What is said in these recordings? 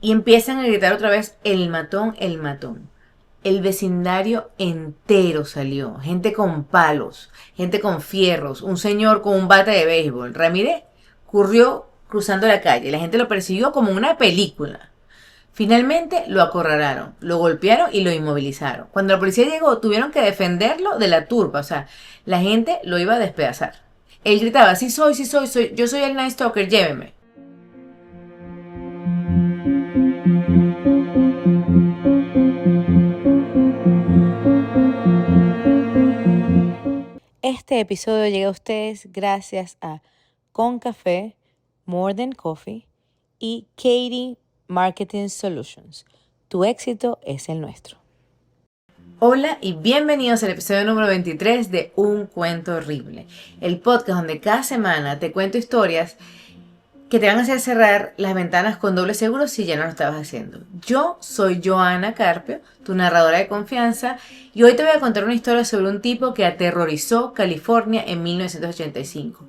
Y empiezan a gritar otra vez, el matón, el matón. El vecindario entero salió, gente con palos, gente con fierros, un señor con un bate de béisbol. Ramírez corrió cruzando la calle, la gente lo persiguió como una película. Finalmente lo acorralaron, lo golpearon y lo inmovilizaron. Cuando la policía llegó, tuvieron que defenderlo de la turba, o sea, la gente lo iba a despedazar. Él gritaba, sí soy, yo soy el Night Stalker, lléveme. Este episodio llega a ustedes gracias a Concafé, More Than Coffee y Katie Marketing Solutions. Tu éxito es el nuestro. Hola y bienvenidos al episodio número 23 de Un Cuento Horrible, el podcast donde cada semana te cuento historias que te van a hacer cerrar las ventanas con doble seguro si ya no lo estabas haciendo. Yo soy Joana Carpio, tu narradora de confianza, y hoy te voy a contar una historia sobre un tipo que aterrorizó California en 1985.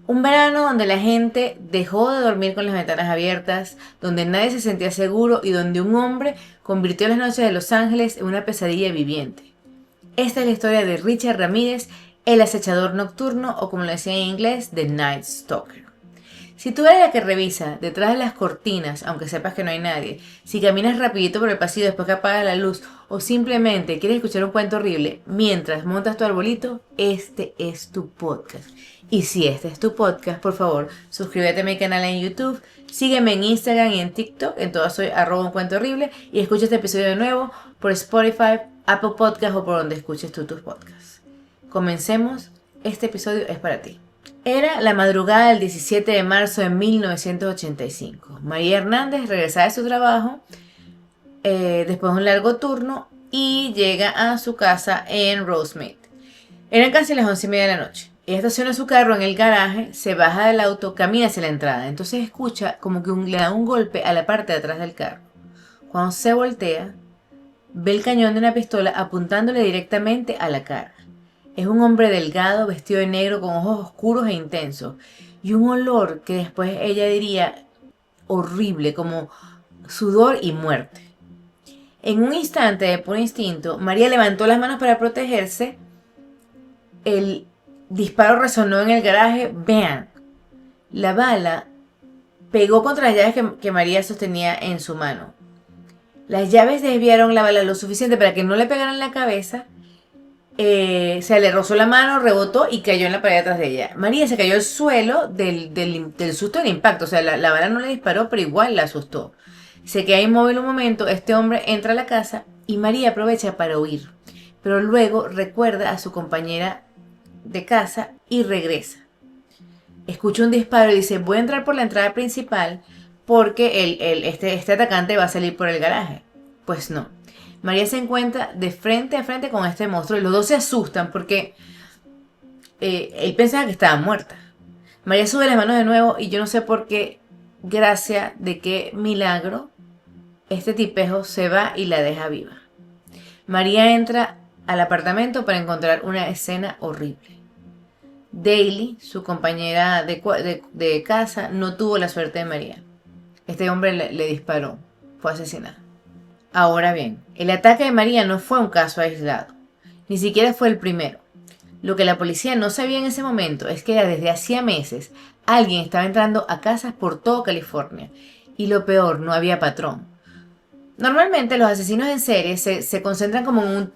Un verano donde la gente dejó de dormir con las ventanas abiertas, donde nadie se sentía seguro y donde un hombre convirtió las noches de Los Ángeles en una pesadilla viviente. Esta es la historia de Richard Ramírez, el acechador nocturno, o como lo decía en inglés, The Night Stalker. Si tú eres la que revisa detrás de las cortinas, aunque sepas que no hay nadie, si caminas rapidito por el pasillo después que apagas la luz, o simplemente quieres escuchar un cuento horrible mientras montas tu arbolito, este es tu podcast. Y si este es tu podcast, por favor, suscríbete a mi canal en YouTube, sígueme en Instagram y en TikTok, en todas soy @uncuentohorrible, y escucha este episodio de nuevo por Spotify, Apple Podcast o por donde escuches tú tus podcasts. Comencemos, este episodio es para ti. Era la madrugada del 17 de marzo de 1985. María Hernández regresaba de su trabajo después de un largo turno y llega a su casa en Rosemead. Eran casi las 11:30 de la noche. Ella estaciona su carro en el garaje, se baja del auto, camina hacia la entrada. Entonces escucha como que le da un golpe a la parte de atrás del carro. Cuando se voltea, ve el cañón de una pistola apuntándole directamente a la cara. Es un hombre delgado, vestido de negro, con ojos oscuros e intensos. Y un olor que después ella diría horrible, como sudor y muerte. En un instante de puro instinto, María levantó las manos para protegerse. El disparo resonó en el garaje. ¡Bam! La bala pegó contra las llaves que María sostenía en su mano. Las llaves desviaron la bala lo suficiente para que no le pegaran en la cabeza. Se le rozó la mano, rebotó y cayó en la pared atrás de ella. María se cayó al suelo del susto del impacto. O sea, la bala no le disparó, pero igual la asustó. Se queda inmóvil un momento, este hombre entra a la casa y María aprovecha para huir. Pero luego recuerda a su compañera de casa y regresa. Escucha un disparo y dice, voy a entrar por la entrada principal porque este atacante va a salir por el garaje. Pues no. María se encuentra de frente a frente con este monstruo y los dos se asustan porque él pensaba que estaba muerta. María sube las manos de nuevo y yo no sé por qué, gracia de qué milagro, este tipejo se va y la deja viva. María entra al apartamento para encontrar una escena horrible. Daly, su compañera de casa, no tuvo la suerte de María. Este hombre le disparó, fue asesinada. Ahora bien, el ataque de María no fue un caso aislado, ni siquiera fue el primero. Lo que la policía no sabía en ese momento es que desde hacía meses alguien estaba entrando a casas por todo California, y lo peor, no había patrón. Normalmente los asesinos en serie se concentran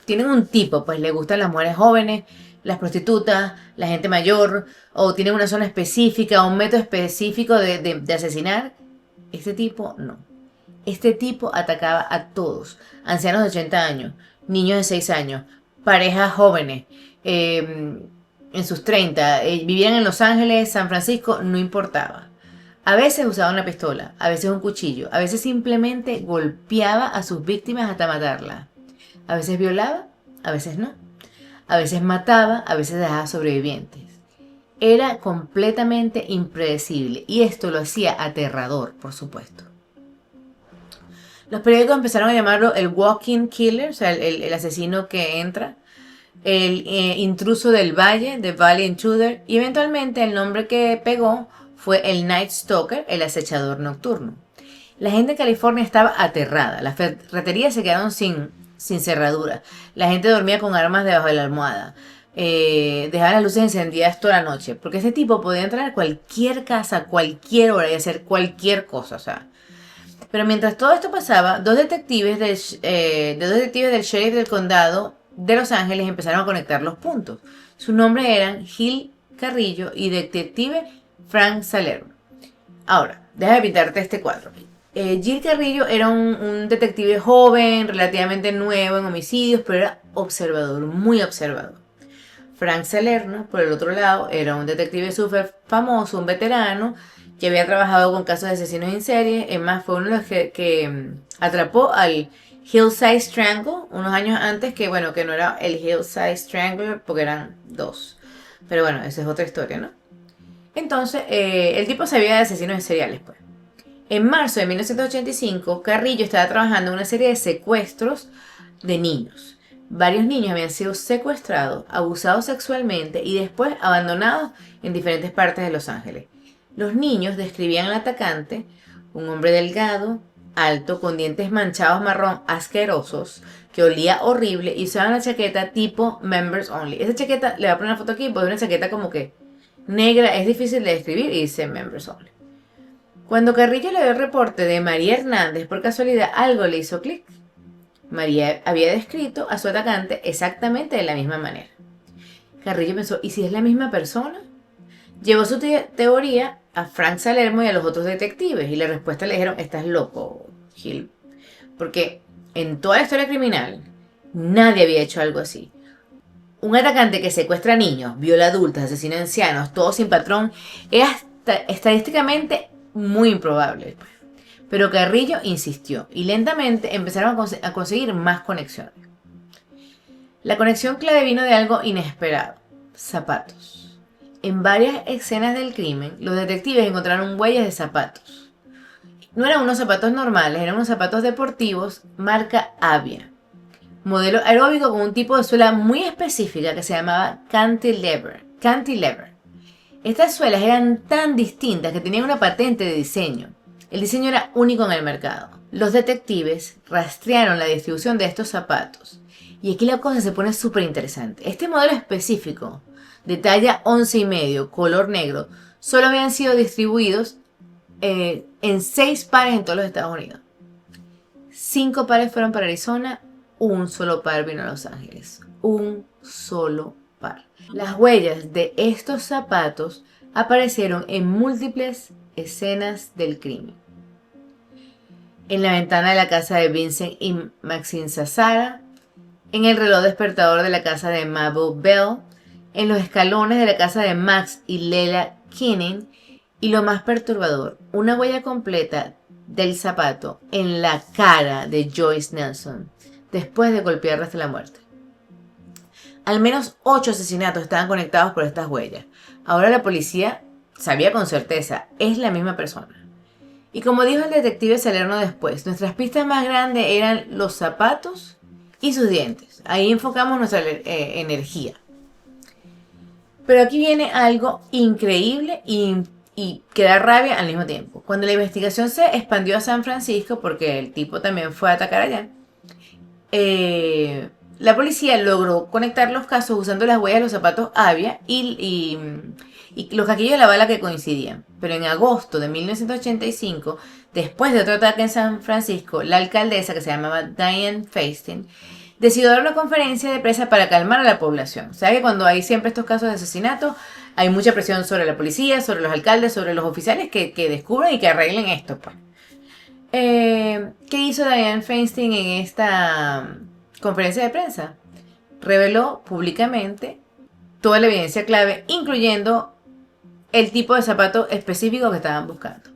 tienen un tipo, pues le gustan las mujeres jóvenes, las prostitutas, la gente mayor, o tienen una zona específica, un método específico de asesinar. Este tipo no. Este tipo atacaba a todos, ancianos de 80 años, niños de 6 años, parejas jóvenes, en sus 30, vivían en Los Ángeles, San Francisco, no importaba. A veces usaba una pistola, a veces un cuchillo, a veces simplemente golpeaba a sus víctimas hasta matarlas. A veces violaba, a veces no. A veces mataba, a veces dejaba sobrevivientes. Era completamente impredecible y esto lo hacía aterrador, por supuesto. Los periódicos empezaron a llamarlo el walking killer, o sea, el asesino que entra, el intruso del valle, The Valley Intruder, y eventualmente el nombre que pegó fue el Night Stalker, el acechador nocturno. La gente de California estaba aterrada. Las ferreterías se quedaron sin cerradura. La gente dormía con armas debajo de la almohada. Dejaba las luces encendidas toda la noche. Porque ese tipo podía entrar a cualquier casa, a cualquier hora y hacer cualquier cosa. O sea. Pero mientras todo esto pasaba, dos detectives del sheriff del condado de Los Ángeles empezaron a conectar los puntos. Sus nombres eran Gil Carrillo y detective Frank Salerno. Ahora, déjame pintarte este cuadro. Gil Carrillo era un detective joven, relativamente nuevo en homicidios, pero era observador, muy observador. Frank Salerno, por el otro lado, era un detective súper famoso, un veterano, que había trabajado con casos de asesinos en serie. Es más, fue uno de los que atrapó al Hillside Strangle unos años antes, que bueno, que no era el Hillside Strangler, porque eran dos. Pero bueno, esa es otra historia, ¿no? Entonces, el tipo sabía de asesinos en seriales, pues. En marzo de 1985, Carrillo estaba trabajando en una serie de secuestros de niños. Varios niños habían sido secuestrados, abusados sexualmente y después abandonados en diferentes partes de Los Ángeles. Los niños describían al atacante, un hombre delgado, alto, con dientes manchados marrón asquerosos, que olía horrible y usaba una chaqueta tipo Members Only. Esa chaqueta, le voy a poner una foto aquí, pues es una chaqueta como que negra, es difícil de describir y dice Members Only. Cuando Carrillo le dio el reporte de María Hernández, por casualidad algo le hizo clic. María había descrito a su atacante exactamente de la misma manera. Carrillo pensó, ¿y si es la misma persona? Llevó su teoría a Frank Salermo y a los otros detectives y la respuesta le dijeron, estás loco, Gil. Porque en toda la historia criminal nadie había hecho algo así. Un atacante que secuestra niños, viola adultos, asesina ancianos, todo sin patrón, es estadísticamente muy improbable. Pero Carrillo insistió y lentamente empezaron a conseguir más conexiones. La conexión clave vino de algo inesperado: zapatos. En varias escenas del crimen, los detectives encontraron huellas de zapatos. No eran unos zapatos normales, eran unos zapatos deportivos marca Avia. Modelo aeróbico con un tipo de suela muy específica que se llamaba cantilever. Estas suelas eran tan distintas que tenían una patente de diseño. El diseño era único en el mercado. Los detectives rastrearon la distribución de estos zapatos. Y aquí la cosa se pone súper interesante. Este modelo específico, de talla 11,5, color negro, solo habían sido distribuidos en 6 pares en todos los Estados Unidos. 5 pares fueron para Arizona, un solo par vino a Los Ángeles. Un solo par. Las huellas de estos zapatos aparecieron en múltiples escenas del crimen. En la ventana de la casa de Vincent y Maxine Zazzara, en el reloj despertador de la casa de Mabel Bell, en los escalones de la casa de Max y Lela Kinning, y lo más perturbador, una huella completa del zapato en la cara de Joyce Nelson, después de golpearla hasta la muerte. Al menos 8 asesinatos estaban conectados por estas huellas. Ahora la policía sabía con certeza, es la misma persona. Y como dijo el detective Salerno después, nuestras pistas más grandes eran los zapatos y sus dientes. Ahí enfocamos nuestra energía. Pero aquí viene algo increíble y que da rabia al mismo tiempo. Cuando la investigación se expandió a San Francisco, porque el tipo también fue a atacar allá, la policía logró conectar los casos usando las huellas de los zapatos Avia y los casquillos de la bala que coincidían. Pero en agosto de 1985, después de otro ataque en San Francisco, la alcaldesa, que se llamaba Dianne Feinstein, decidió dar una conferencia de prensa para calmar a la población. O sea que cuando hay siempre estos casos de asesinato, hay mucha presión sobre la policía, sobre los alcaldes, sobre los oficiales que descubran y que arreglen esto, pues. ¿Qué hizo Dianne Feinstein en esta conferencia de prensa? Reveló públicamente toda la evidencia clave, incluyendo el tipo de zapato específico que estaban buscando.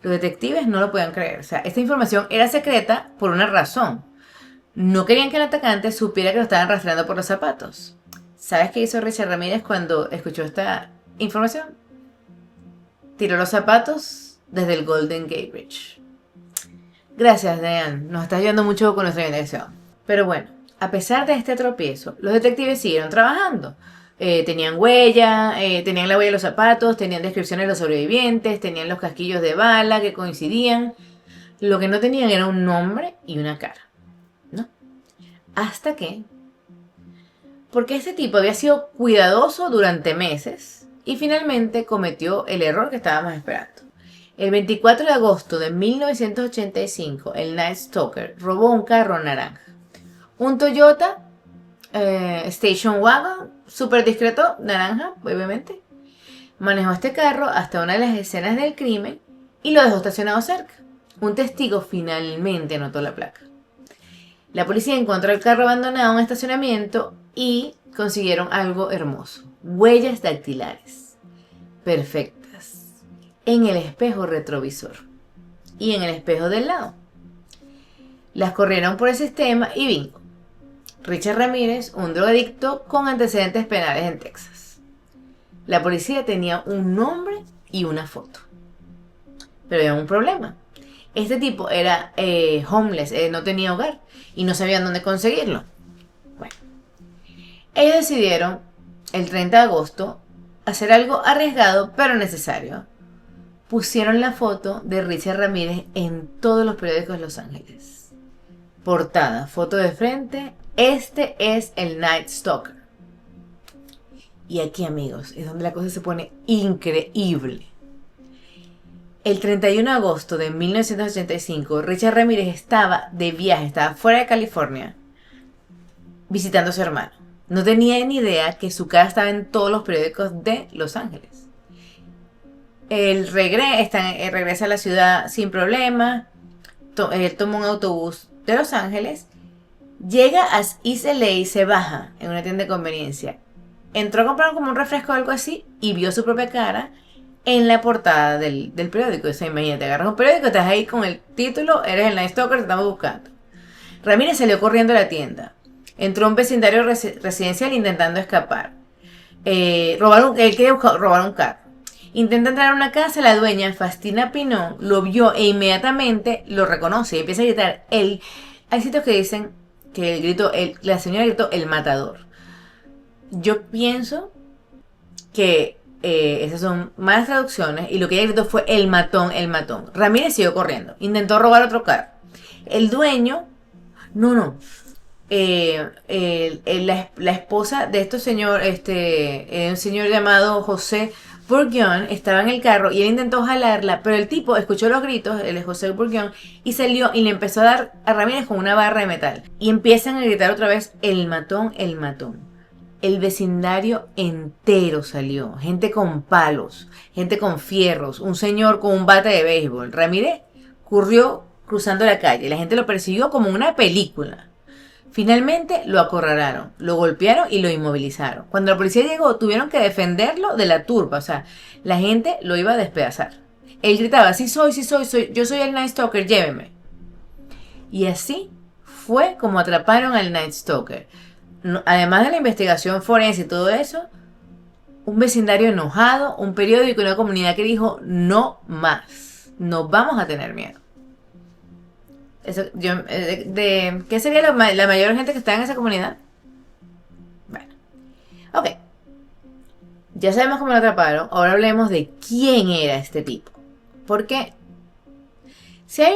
Los detectives no lo podían creer. O sea, esta información era secreta por una razón. No querían que el atacante supiera que lo estaban rastreando por los zapatos. ¿Sabes qué hizo Richard Ramírez cuando escuchó esta información? Tiró los zapatos desde el Golden Gate Bridge. Gracias, Diane. Nos estás ayudando mucho con nuestra investigación. Pero bueno, a pesar de este tropiezo, los detectives siguieron trabajando. Tenían huella, tenían la huella de los zapatos, tenían descripciones de los sobrevivientes, tenían los casquillos de bala que coincidían. Lo que no tenían era un nombre y una cara, ¿no? Hasta que, porque este tipo había sido cuidadoso durante meses y finalmente cometió el error que estábamos esperando. El 24 de agosto de 1985, el Night Stalker robó un carro naranja. Un Toyota Station Wagon, súper discreto, naranja, obviamente. Manejó este carro hasta una de las escenas del crimen y lo dejó estacionado cerca. Un testigo finalmente notó la placa. La policía encontró el carro abandonado en un estacionamiento y consiguieron algo hermoso. Huellas dactilares. Perfectas. En el espejo retrovisor. Y en el espejo del lado. Las corrieron por el sistema y bingo. Richard Ramírez, un drogadicto con antecedentes penales en Texas. La policía tenía un nombre y una foto. Pero había un problema. Este tipo era homeless, no tenía hogar y no sabían dónde conseguirlo. Bueno, ellos decidieron el 30 de agosto hacer algo arriesgado pero necesario. Pusieron la foto de Richard Ramírez en todos los periódicos de Los Ángeles. Portada, foto de frente. Este es el Night Stalker. Y aquí, amigos, es donde la cosa se pone increíble. El 31 de agosto de 1985, Richard Ramírez estaba de viaje, estaba fuera de California, visitando a su hermano. No tenía ni idea que su cara estaba en todos los periódicos de Los Ángeles. Él regresa a la ciudad sin problema. Él toma un autobús de Los Ángeles. Llega a East LA y se baja en una tienda de conveniencia. Entró a comprar como un refresco o algo así y vio su propia cara en la portada del periódico. O sea, imagínate, agarras un periódico, estás ahí con el título, eres el Night Stalker, te estamos buscando. Ramírez salió corriendo a la tienda. Entró a un vecindario residencial intentando escapar. Él quería robar un carro. Intenta entrar a una casa, la dueña, Faustina Pinot, lo vio e inmediatamente lo reconoce y empieza a gritar. Hay sitios que dicen que la señora gritó el matador. Yo pienso que esas son malas traducciones y lo que ella gritó fue el matón, el matón. Ramírez siguió corriendo, intentó robar otro carro. El dueño, la esposa de este señor, un señor llamado José Bourguignon, estaba en el carro y él intentó jalarla, pero el tipo escuchó los gritos, él es José Bourguignon, y salió y le empezó a dar a Ramírez con una barra de metal. Y empiezan a gritar otra vez, el matón, el matón. El vecindario entero salió, gente con palos, gente con fierros, un señor con un bate de béisbol. Ramírez corrió cruzando la calle, la gente lo persiguió como una película. Finalmente lo acorralaron, lo golpearon y lo inmovilizaron. Cuando la policía llegó, tuvieron que defenderlo de la turba, o sea, la gente lo iba a despedazar. Él gritaba, sí soy, yo soy el Night Stalker, lléveme. Y así fue como atraparon al Night Stalker. Además de la investigación forense y todo eso, un vecindario enojado, un periódico y una comunidad que dijo, no más, no vamos a tener miedo. ¿Qué sería la mayor gente que está en esa comunidad? Bueno, ok. Ya sabemos cómo lo atraparon. Ahora hablemos de quién era este tipo. Porque si hay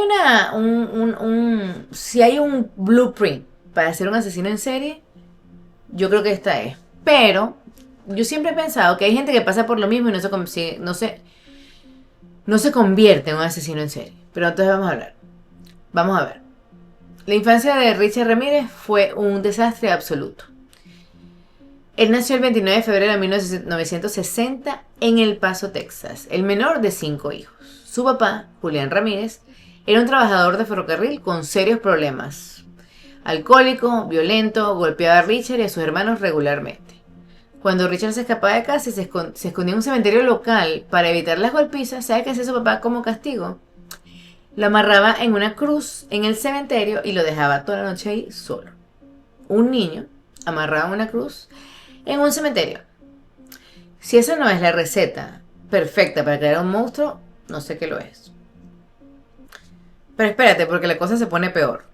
si hay un blueprint para ser un asesino en serie, yo creo que esta es. Pero yo siempre he pensado que hay gente que pasa por lo mismo y no se convierte en un asesino en serie. Pero entonces vamos a ver. La infancia de Richard Ramírez fue un desastre absoluto. Él nació el 29 de febrero de 1960 en El Paso, Texas, el menor de 5 hijos. Su papá, Julián Ramírez, era un trabajador de ferrocarril con serios problemas. Alcohólico, violento, golpeaba a Richard y a sus hermanos regularmente. Cuando Richard se escapaba de casa y se escondía en un cementerio local para evitar las golpizas, ¿sabe qué hacía su papá como castigo? Lo amarraba en una cruz en el cementerio y lo dejaba toda la noche ahí solo. Un niño amarrado en una cruz en un cementerio. Si esa no es la receta perfecta para crear un monstruo, no sé qué lo es. Pero espérate, porque la cosa se pone peor.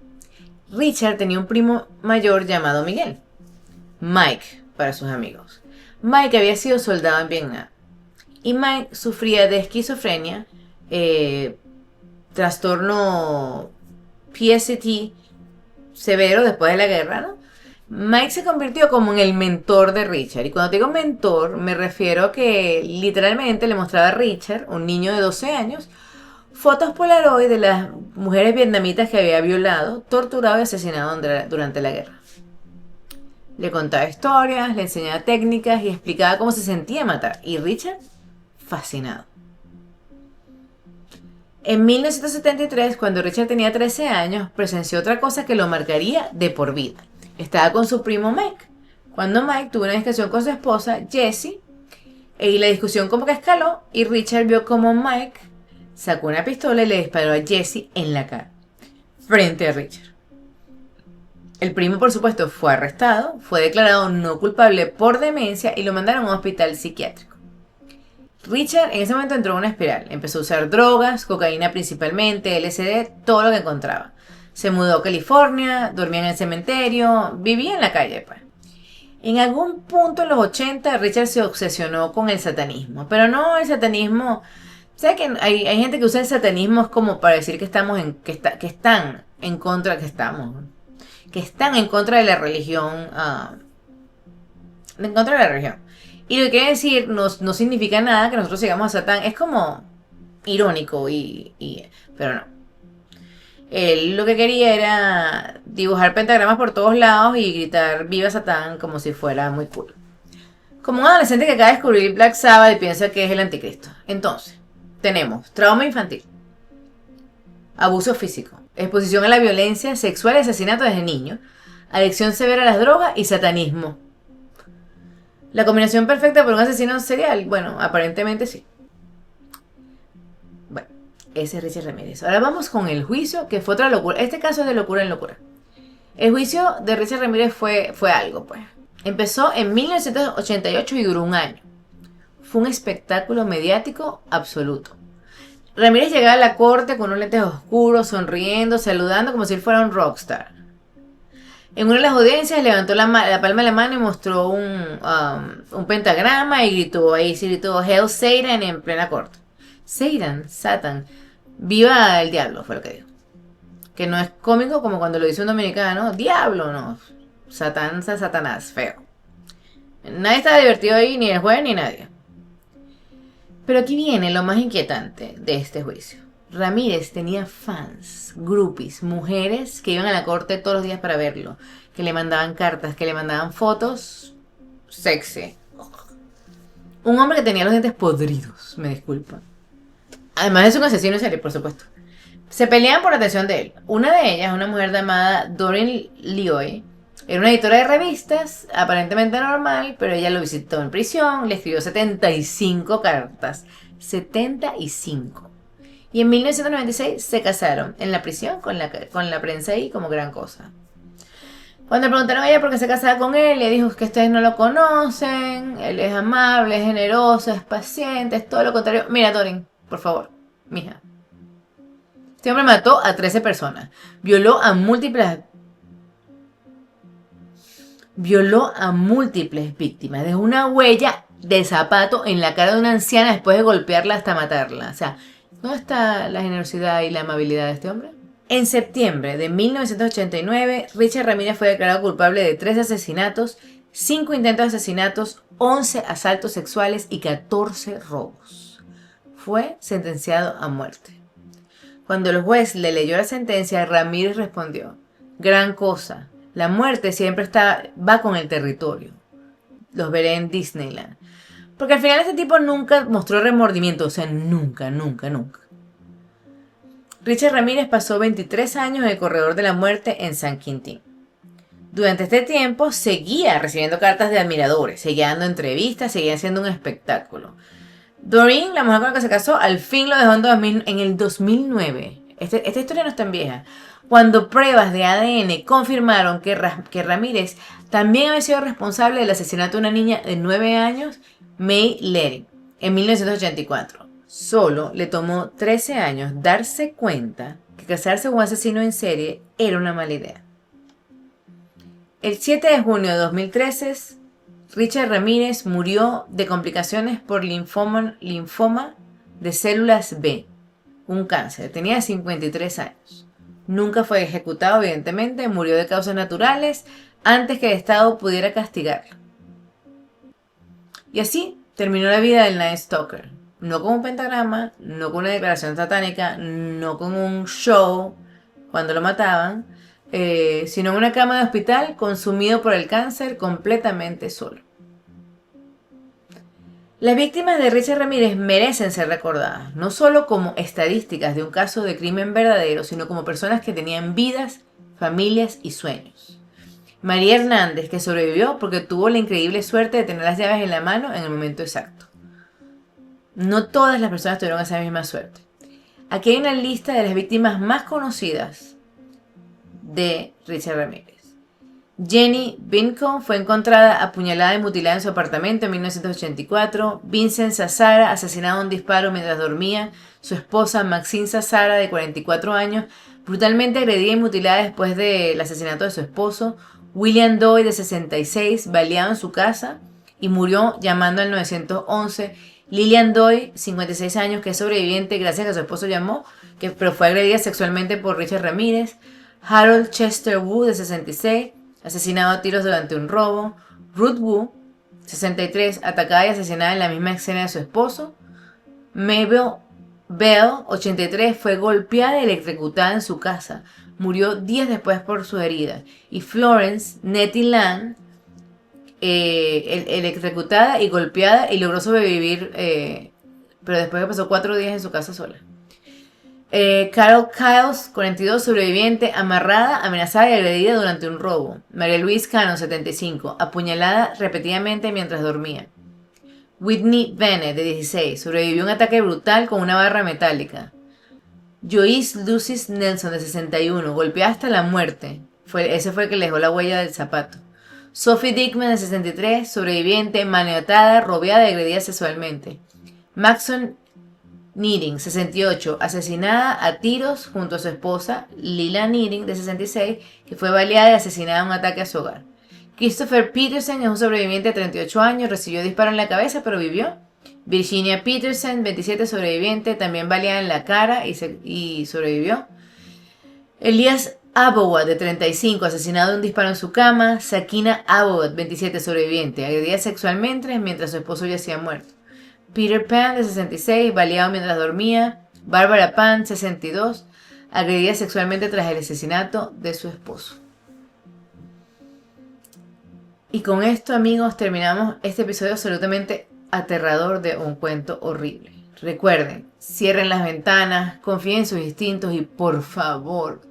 Richard tenía un primo mayor llamado Miguel. Mike para sus amigos. Mike había sido soldado en Vietnam y Mike sufría de esquizofrenia, trastorno PST severo después de la guerra, ¿no? Mike se convirtió como en el mentor de Richard. Y cuando digo mentor, me refiero a que literalmente le mostraba a Richard, un niño de 12 años, fotos Polaroid de las mujeres vietnamitas que había violado, torturado y asesinado durante la guerra. Le contaba historias, le enseñaba técnicas y explicaba cómo se sentía matar. Y Richard, fascinado. En 1973, cuando Richard tenía 13 años, presenció otra cosa que lo marcaría de por vida. Estaba con su primo Mike, cuando Mike tuvo una discusión con su esposa, Jessie, y la discusión como que escaló, y Richard vio como Mike sacó una pistola y le disparó a Jessie en la cara, frente a Richard. El primo, por supuesto, fue arrestado, fue declarado no culpable por demencia y lo mandaron a un hospital psiquiátrico. Richard en ese momento entró en una espiral. Empezó a usar drogas, cocaína principalmente, LSD, todo lo que encontraba. Se mudó a California, dormía en el cementerio, vivía en la calle, pues. En algún punto en los 80 Richard se obsesionó con el satanismo, pero no el satanismo. ¿Sabes que hay gente que usa el satanismo como para decir que estamos que están en contra, que están en contra de la religión, en contra de la religión? Y lo que quiere decir no significa nada que nosotros sigamos a Satán. Es como irónico pero no. Él lo que quería era dibujar pentagramas por todos lados y gritar viva Satán como si fuera muy cool. Como un adolescente que acaba de descubrir Black Sabbath y piensa que es el anticristo. Entonces, tenemos trauma infantil, abuso físico, exposición a la violencia sexual y asesinato desde niño, adicción severa a las drogas y satanismo. ¿La combinación perfecta para un asesino serial? Bueno, aparentemente sí. Bueno, ese es Richard Ramírez. Ahora vamos con el juicio, que fue otra locura. Este caso es de locura en locura. El juicio de Richard Ramírez fue algo, pues. Empezó en 1988 y duró un año. Fue un espectáculo mediático absoluto. Ramírez llegaba a la corte con unos lentes oscuros, sonriendo, saludando como si él fuera un rockstar. En una de las audiencias levantó la palma de la mano y mostró un pentagrama y gritó, Hail Satan en plena corte. Satan, viva el diablo, fue lo que dijo. Que no es cómico como cuando lo dice un dominicano, diablo, no, Satanás, feo. Nadie estaba divertido ahí, ni el juez ni nadie. Pero aquí viene lo más inquietante de este juicio. Ramírez tenía fans, groupies, mujeres que iban a la corte todos los días para verlo, que le mandaban cartas, que le mandaban fotos sexy. Un hombre que tenía los dientes podridos, me disculpan. Además es un asesino en serie, por supuesto. Se peleaban por la atención de él. Una de ellas, una mujer llamada Doreen Lioy, era una editora de revistas, aparentemente normal, pero ella lo visitó en prisión, le escribió 75 cartas. 75. Y en 1996 se casaron en la prisión con la prensa ahí como gran cosa. Cuando le preguntaron a ella por qué se casaba con él, le dijo que ustedes no lo conocen, él es amable, es generoso, es paciente, es todo lo contrario. Mira, Doreen, por favor, mija. Este hombre mató a 13 personas, violó a múltiples víctimas, dejó una huella de zapato en la cara de una anciana después de golpearla hasta matarla. O sea, ¿dónde está la generosidad y la amabilidad de este hombre? En septiembre de 1989, Richard Ramírez fue declarado culpable de 3 asesinatos, 5 intentos de asesinatos, 11 asaltos sexuales y 14 robos. Fue sentenciado a muerte. Cuando el juez le leyó la sentencia, Ramírez respondió: gran cosa, la muerte siempre va con el territorio. Los veré en Disneyland. Porque al final este tipo nunca mostró remordimiento, o sea, nunca. Richard Ramírez pasó 23 años en el corredor de la muerte en San Quintín. Durante este tiempo seguía recibiendo cartas de admiradores, seguía dando entrevistas, seguía haciendo un espectáculo. Doreen, la mujer con la que se casó, al fin lo dejó en el 2009. Esta historia no es tan vieja. Cuando pruebas de ADN confirmaron que Ramírez también había sido responsable del asesinato de una niña de 9 años, May Letty, en 1984. Solo le tomó 13 años darse cuenta que casarse con un asesino en serie era una mala idea. El 7 de junio de 2013 Richard Ramírez murió de complicaciones por linfoma de células B, un cáncer. Tenía 53 años. Nunca fue ejecutado, evidentemente, murió de causas naturales antes que el Estado pudiera castigarlo. Y así terminó la vida del Night Stalker. No con un pentagrama, no con una declaración satánica, no con un show cuando lo mataban, sino en una cama de hospital consumido por el cáncer completamente solo. Las víctimas de Richard Ramírez merecen ser recordadas, no solo como estadísticas de un caso de crimen verdadero, sino como personas que tenían vidas, familias y sueños. María Hernández, que sobrevivió porque tuvo la increíble suerte de tener las llaves en la mano en el momento exacto. No todas las personas tuvieron esa misma suerte. Aquí hay una lista de las víctimas más conocidas de Richard Ramírez. Jenny Binko fue encontrada apuñalada y mutilada en su apartamento en 1984. Vincent Zazzara, asesinado de un disparo mientras dormía. Su esposa Maxine Zazzara, de 44 años, brutalmente agredida y mutilada después del asesinato de su esposo. William Doyle, de 66, baleado en su casa y murió llamando al 911. Lillian Doyle, 56 años, que es sobreviviente gracias a que su esposo llamó, pero fue agredida sexualmente por Richard Ramírez. Harold Chester Wu, de 66, asesinado a tiros durante un robo. Ruth Wu, 63, atacada y asesinada en la misma escena de su esposo. Mabel Bell, 83, fue golpeada y electrocutada en su casa. Murió días después por sus heridas. Y Florence Nettie Lang, electrocutada y golpeada, y logró sobrevivir, pero después que pasó 4 días en su casa sola. Carol Kyles, 42, sobreviviente, amarrada, amenazada y agredida durante un robo. María Louise Cano, 75, apuñalada repetidamente mientras dormía. Whitney Bennett, de 16, sobrevivió a un ataque brutal con una barra metálica. Joyce Lucis Nelson, de 61, golpeada hasta la muerte. Ese fue el que le dejó la huella del zapato. Sophie Dickman, de 63, sobreviviente, maniatada, rodeada y agredida sexualmente. Maxon Needing, 68, asesinada a tiros junto a su esposa, Lila Needing, de 66, que fue baleada y asesinada en un ataque a su hogar. Christopher Peterson es un sobreviviente de 38 años, recibió disparo en la cabeza pero vivió. Virginia Peterson, 27, sobreviviente, también baleada en la cara y sobrevivió. Elias Abowat, de 35, asesinado de un disparo en su cama. Sakina Abowat, 27, sobreviviente, agredida sexualmente mientras su esposo yacía muerto. Peter Pan, de 66, baleado mientras dormía. Barbara Pan, 62, agredida sexualmente tras el asesinato de su esposo. Y con esto, amigos, terminamos este episodio absolutamente aterrador de Un Cuento Horrible. Recuerden, cierren las ventanas, confíen en sus instintos y por favor,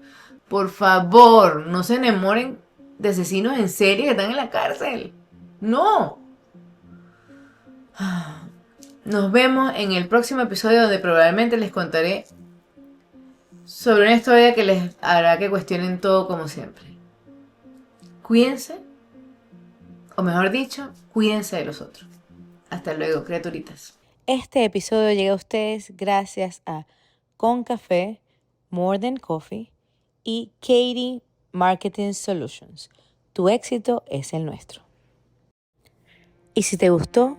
no se enamoren de asesinos en serie que están en la cárcel. ¡No! Nos vemos en el próximo episodio, donde probablemente les contaré sobre una historia que les hará que cuestionen todo como siempre. Cuídense, o mejor dicho, cuídense de los otros. Hasta luego, criaturitas. Este episodio llega a ustedes gracias a Con Café, More Than Coffee y Katie Marketing Solutions. Tu éxito es el nuestro. Y si te gustó,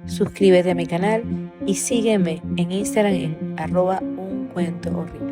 suscríbete a mi canal y sígueme en Instagram en @uncuentohorrible.